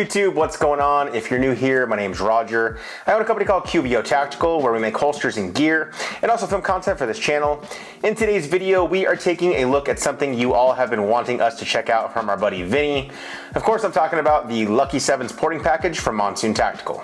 YouTube, what's going on? If you're new here, my name's Roger. I own a company called Tactical where we make holsters and gear and also film content for this channel. In today's video, we are taking a look at something you all have been wanting us to check out from our buddy Vinny. Of course, I'm talking about the Lucky 7's porting package from Monsoon Tactical.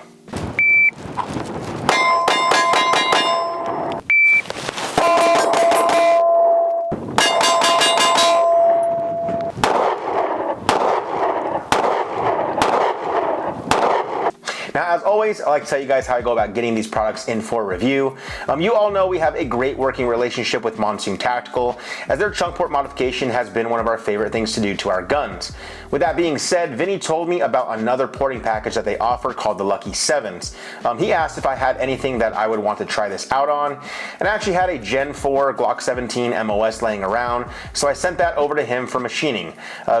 Now, as always, I like to tell you guys how I go about getting these products in for review. You all know we have a great working relationship with Monsoon Tactical, as their chunk port modification has been one of our favorite things to do to our guns. With that being said, Vinny told me about another porting package that they offer called the Lucky 7's. He asked if I had anything that I would want to try this out on, and I actually had a Gen 4 Glock 17 MOS laying around, so I sent that over to him for machining.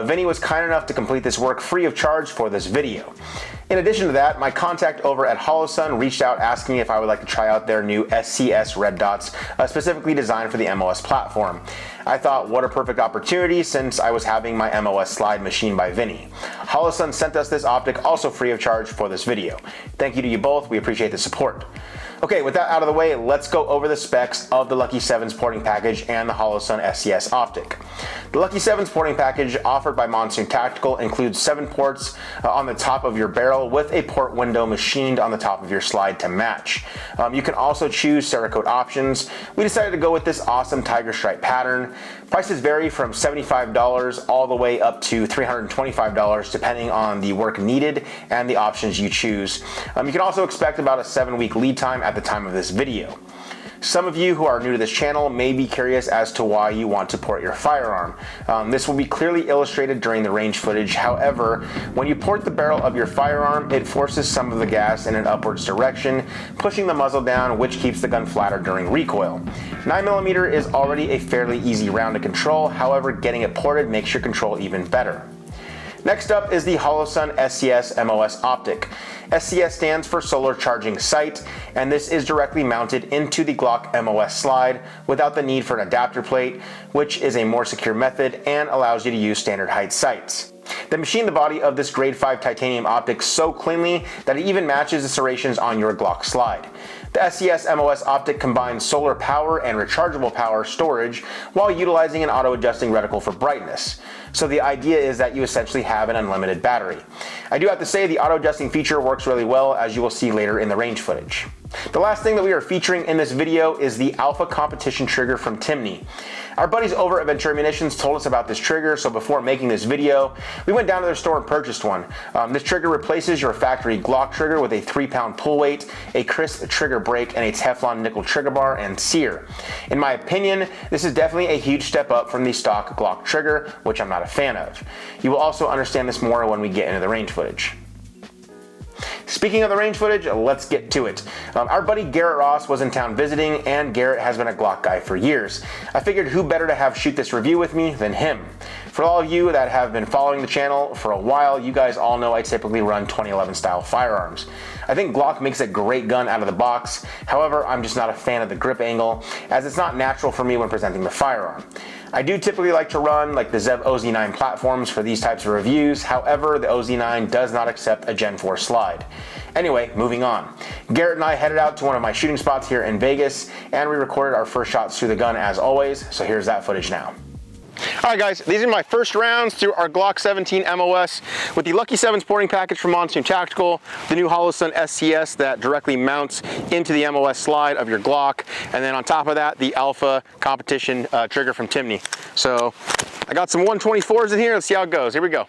Vinny was kind enough to complete this work free of charge for this video. In addition to that, my contact over at Holosun reached out asking if I would like to try out their new SCS red dots, specifically designed for the MOS platform. I thought, what a perfect opportunity since I was having my MOS slide machined by Vinny. Holosun sent us this optic also free of charge for this video. Thank you to you both, we appreciate the support. Okay, with that out of the way, let's go over the specs of the Lucky 7's porting package and the Holosun SCS optic. The Lucky 7's porting package offered by Monsoon Tactical includes 7 ports on the top of your barrel with a port window machined on the top of your slide to match. You can also choose Cerakote options. We decided to go with this awesome tiger stripe pattern. Prices vary from $75 all the way up to $325 depending on the work needed and the options you choose. You can also expect about a 7-week lead time at the time of this video. Some of you who are new to this channel may be curious as to why you want to port your firearm. This will be clearly illustrated during the range footage. However, when you port the barrel of your firearm, it forces some of the gas in an upwards direction, pushing the muzzle down, which keeps the gun flatter during recoil. 9mm is already a fairly easy round to control. However, getting it ported makes your control even better. Next up is the Holosun SCS MOS optic. SCS stands for Solar Charging Sight, and this is directly mounted into the Glock MOS slide without the need for an adapter plate, which is a more secure method and allows you to use standard height sights. They machined the body of this grade 5 titanium optic so cleanly that it even matches the serrations on your Glock slide. The SCS MOS optic combines solar power and rechargeable power storage while utilizing an auto-adjusting reticle for brightness. So the idea is that you essentially have an unlimited battery. I do have to say the auto-adjusting feature works really well, as you will see later in the range footage. The last thing that we are featuring in this video is the Alpha competition trigger from Timney. Our buddies over at Ventura Munitions told us about this trigger, so before making this video, we went down to their store and purchased one. This trigger replaces your factory Glock trigger with a 3-pound pull weight, a crisp trigger brake, and a Teflon nickel trigger bar and sear. In my opinion, this is definitely a huge step up from the stock Glock trigger, which I'm not a fan of. You will also understand this more when we get into the range footage. Speaking of the range footage, let's get to it. Our buddy Garrett Ross was in town visiting, and Garrett has been a Glock guy for years. I figured who better to have shoot this review with me than him. For all of you that have been following the channel for a while, you guys all know I typically run 2011 style firearms. I think Glock makes a great gun out of the box. However, I'm just not a fan of the grip angle, as it's not natural for me when presenting the firearm. I do typically like to run like the Zev OZ9 platforms for these types of reviews. However, the OZ9 does not accept a Gen 4 slide. Anyway, moving on. Garrett and I headed out to one of my shooting spots here in Vegas, and we recorded our first shots through the gun as always, so here's that footage now. Alright guys, these are my first rounds through our Glock 17 MOS with the Lucky 7's porting package from Monsoon Tactical, the new Holosun SCS that directly mounts into the MOS slide of your Glock, and then on top of that, the Alpha competition trigger from Timney. So I got some 124s in here, let's see how it goes. Here we go.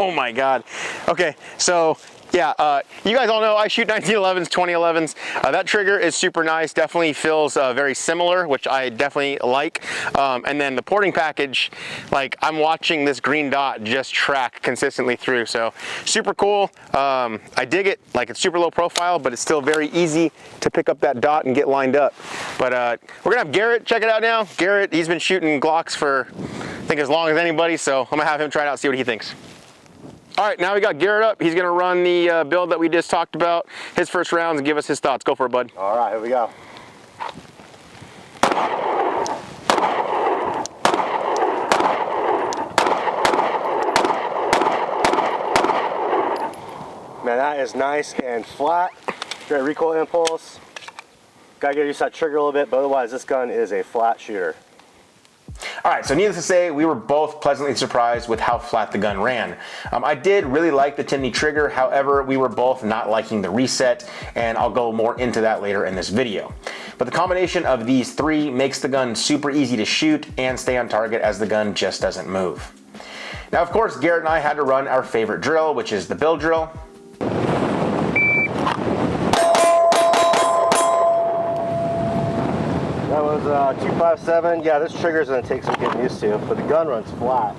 Oh my God. Okay, so yeah, you guys all know I shoot 1911s, 2011s. That trigger is super nice, definitely feels very similar, which I definitely like. And then the porting package, like I'm watching this green dot just track consistently through, so super cool. I dig it, like it's super low profile, but it's still very easy to pick up that dot and get lined up. But we're gonna have Garrett check it out now. Garrett, he's been shooting Glocks for I think as long as anybody, so I'm gonna have him try it out, see what he thinks. All right, now we got Garrett up. He's gonna run the build that we just talked about, his first rounds, and give us his thoughts. Go for it, bud. All right, here we go. Man, that is nice and flat. Great recoil impulse. Gotta get used to that trigger a little bit, but otherwise this gun is a flat shooter. All right, so needless to say, we were both pleasantly surprised with how flat the gun ran. I did really like the Timney trigger, however, we were both not liking the reset, and I'll go more into that later in this video. But the combination of these three makes the gun super easy to shoot and stay on target as the gun just doesn't move. Now, of course, Garrett and I had to run our favorite drill, which is the bill drill. That was 257. Yeah, this trigger is going to take some getting used to, but the gun runs flat.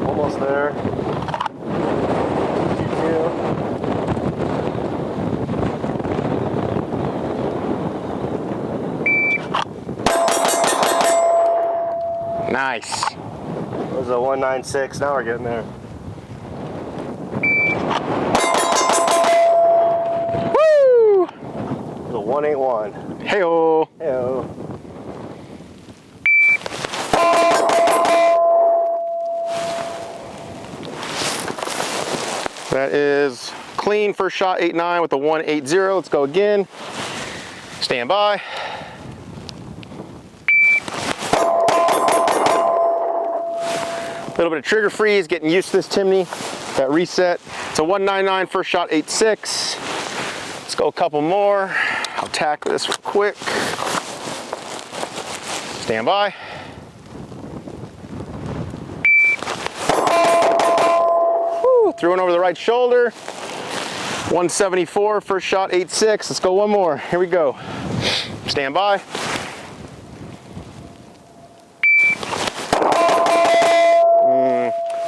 Almost there. 2-2. Nice. That was a 196. Now we're getting there. Woo! The 181. Hey-oh. Hey-oh. That is clean first shot, 8.9 with the 180. Let's go again. Stand by. A little bit of trigger freeze, getting used to this Timney. That reset. It's a 199 first shot, 8.6. Let's go a couple more. I'll tack this real quick. Stand by. Woo, threw one over the right shoulder. 174 first shot, 8.6. Let's go one more. Here we go. Stand by.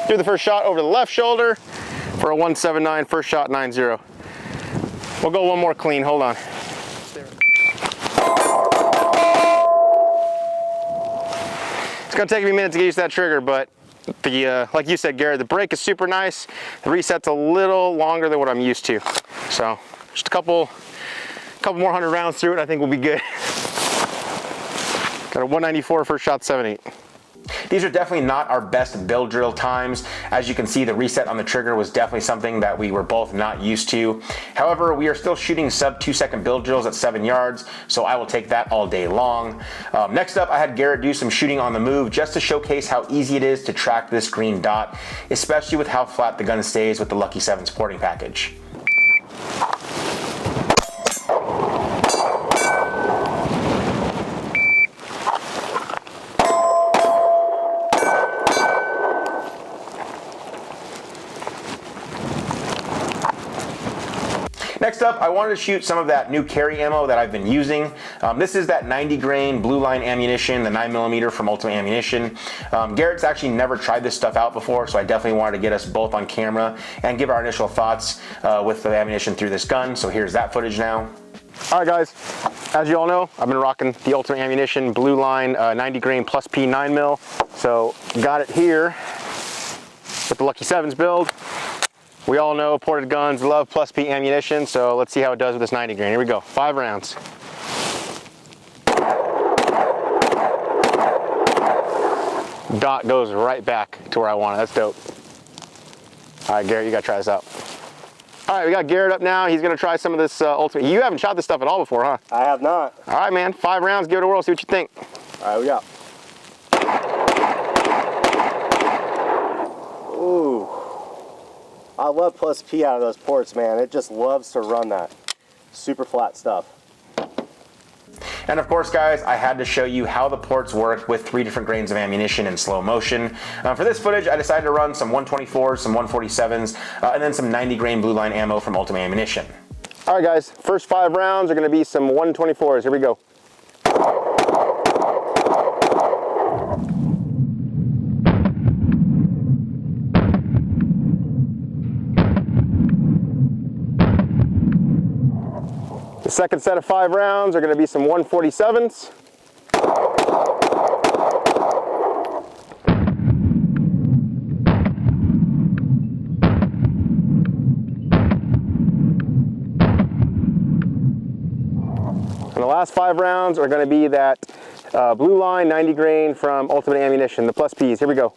Threw the first shot over the left shoulder for a 179 first shot, 9.0. We'll go one more clean. Hold on. It's gonna take me a minute to get used to that trigger, but the like you said, Garrett, the break is super nice. The reset's a little longer than what I'm used to. So just a couple more 100 rounds through it, I think we'll be good. Got a 194 first shot, 7.8. These are definitely not our best bill drill times. As you can see, the reset on the trigger was definitely something that we were both not used to. However, we are still shooting sub 2-second bill drills at 7 yards, so I will take that all day long. Next up, I had Garrett do some shooting on the move just to showcase how easy it is to track this green dot, especially with how flat the gun stays with the Lucky 7 sporting package. Next up, I wanted to shoot some of that new carry ammo that I've been using. This is that 90 grain blue line ammunition, the 9mm from Ultimate Ammunition. Garrett's actually never tried this stuff out before, so I definitely wanted to get us both on camera and give our initial thoughts with the ammunition through this gun. So here's that footage now. All right, guys, as you all know, I've been rocking the Ultimate Ammunition blue line 90 grain plus P 9mm. So got it here with the Lucky 7's build. We all know ported guns love plus P ammunition, so let's see how it does with this 90 grain. Here we go, 5 rounds. Dot goes right back to where I want it. That's dope. All right, Garrett, you gotta try this out. All right, we got Garrett up now. He's gonna try some of this Ultimate. You haven't shot this stuff at all before, huh? I have not. All right, man, 5 rounds, give it a whirl, see what you think. All right, we got. Ooh. I love plus P out of those ports, man. It just loves to run that. Super flat stuff. And of course, guys, I had to show you how the ports work with 3 different grains of ammunition in slow motion. For this footage, I decided to run some 124s, some 147s, and then some 90 grain blue line ammo from Ultimate Ammunition. All right, guys, first 5 rounds are gonna be some 124s. Here we go. The second set of 5 rounds are going to be some 147s. And the last 5 rounds are going to be that Blue line 90 grain from Ultimate Ammunition, the plus P's. Here we go.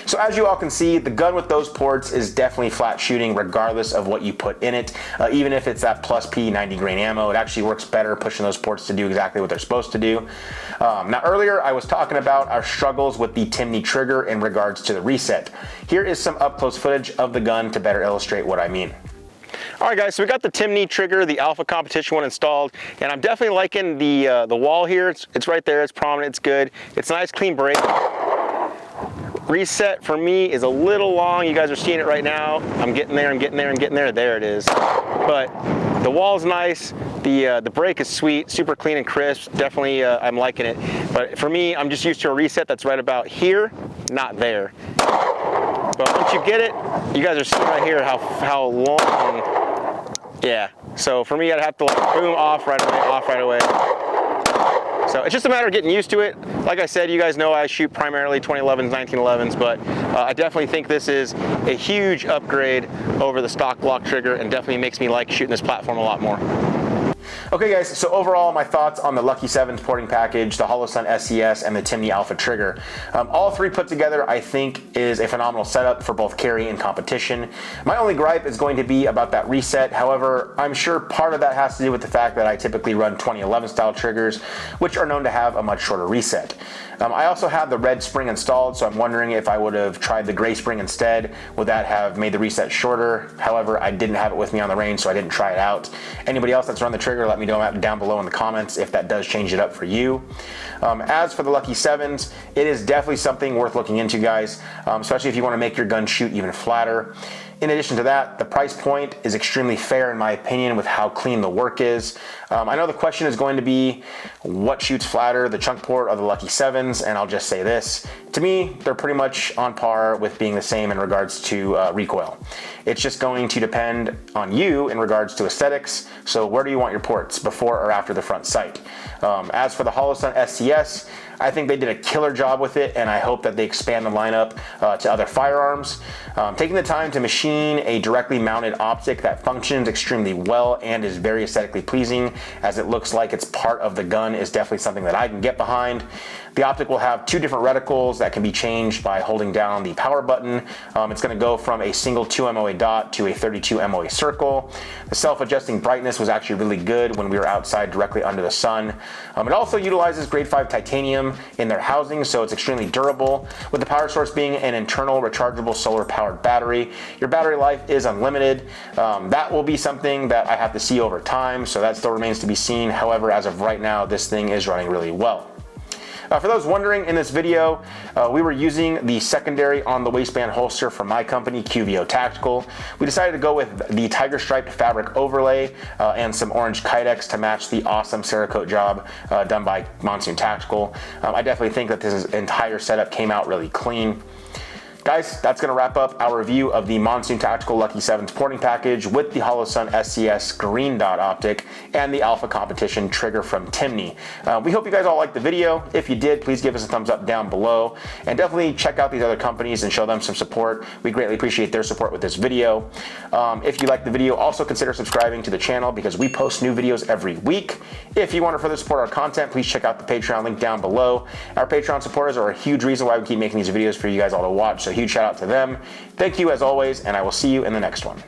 So as you all can see, the gun with those ports is definitely flat shooting regardless of what you put in it. Even if it's that plus P 90 grain ammo, it actually works better pushing those ports to do exactly what they're supposed to do. Now earlier I was talking about our struggles with the Timney trigger in regards to the reset. Here is some up close footage of the gun to better illustrate what I mean. All right guys, so we got the Timney trigger, the Alpha Competition one installed, and I'm definitely liking the wall here. It's right there, it's prominent, it's good. It's a nice clean break. Reset for me is a little long. You guys are seeing it right now. I'm getting there, I'm getting there, I'm getting there. There it is. But the wall's nice. The brake is sweet, super clean and crisp. Definitely, I'm liking it. But for me, I'm just used to a reset that's right about here, not there. But once you get it, you guys are seeing right here how long. Yeah. So for me, I'd have to like boom, off right away, off right away. So it's just a matter of getting used to it. Like I said, you guys know I shoot primarily 2011s, 1911s, but I definitely think this is a huge upgrade over the stock Glock trigger and definitely makes me like shooting this platform a lot more. Okay guys, so overall my thoughts on the Lucky 7's porting package, the Holosun SCS, and the Timney Alpha trigger. All three put together I think is a phenomenal setup for both carry and competition. My only gripe is going to be about that reset. However, I'm sure part of that has to do with the fact that I typically run 2011 style triggers, which are known to have a much shorter reset. I also have the red spring installed, so I'm wondering if I would have tried the gray spring instead, would that have made the reset shorter? However, I didn't have it with me on the range, so I didn't try it out. Anybody else that's run the trigger, let me know down below in the comments if that does change it up for you. As for the Lucky 7's, it is definitely something worth looking into, guys, especially if you want to make your gun shoot even flatter. In addition to that, the price point is extremely fair in my opinion with how clean the work is. I know the question is going to be, what shoots flatter, the chunk port or the Lucky 7's? And I'll just say this, to me, they're pretty much on par with being the same in regards to recoil. It's just going to depend on you in regards to aesthetics. So where do you want your ports, before or after the front sight? As for the Holosun SCS, I think they did a killer job with it, and I hope that they expand the lineup to other firearms. Taking the time to machine a directly mounted optic that functions extremely well and is very aesthetically pleasing, as it looks like it's part of the gun, is definitely something that I can get behind. The optic will have two different reticles that can be changed by holding down the power button. It's going to go from a single 2 MOA dot to a 32 MOA circle. The self-adjusting brightness was actually really good when we were outside directly under the sun. It also utilizes grade 5 titanium in their housing, so it's extremely durable. With the power source being an internal rechargeable solar powered battery, your battery life is unlimited. That will be something that I have to see over time, so that still remains to be seen. However, as of right now, this thing is running really well. For those wondering, in this video, we were using the secondary on the waistband holster from my company, QVO Tactical. We decided to go with the tiger striped fabric overlay and some orange Kydex to match the awesome Cerakote job done by Monsoon Tactical. I definitely think that this entire setup came out really clean. Guys, that's going to wrap up our review of the Monsoon Tactical Lucky 7's porting package with the Holosun SCS green dot optic and the Alpha Competition trigger from Timney. We hope you guys all liked the video. If you did, please give us a thumbs up down below, and definitely check out these other companies and show them some support. We greatly appreciate their support with this video. If you like the video, also consider subscribing to the channel because we post new videos every week. If you want to further support our content, please check out the Patreon link down below. Our Patreon supporters are a huge reason why we keep making these videos for you guys all to watch, so huge shout out to them. Thank you as always, and I will see you in the next one.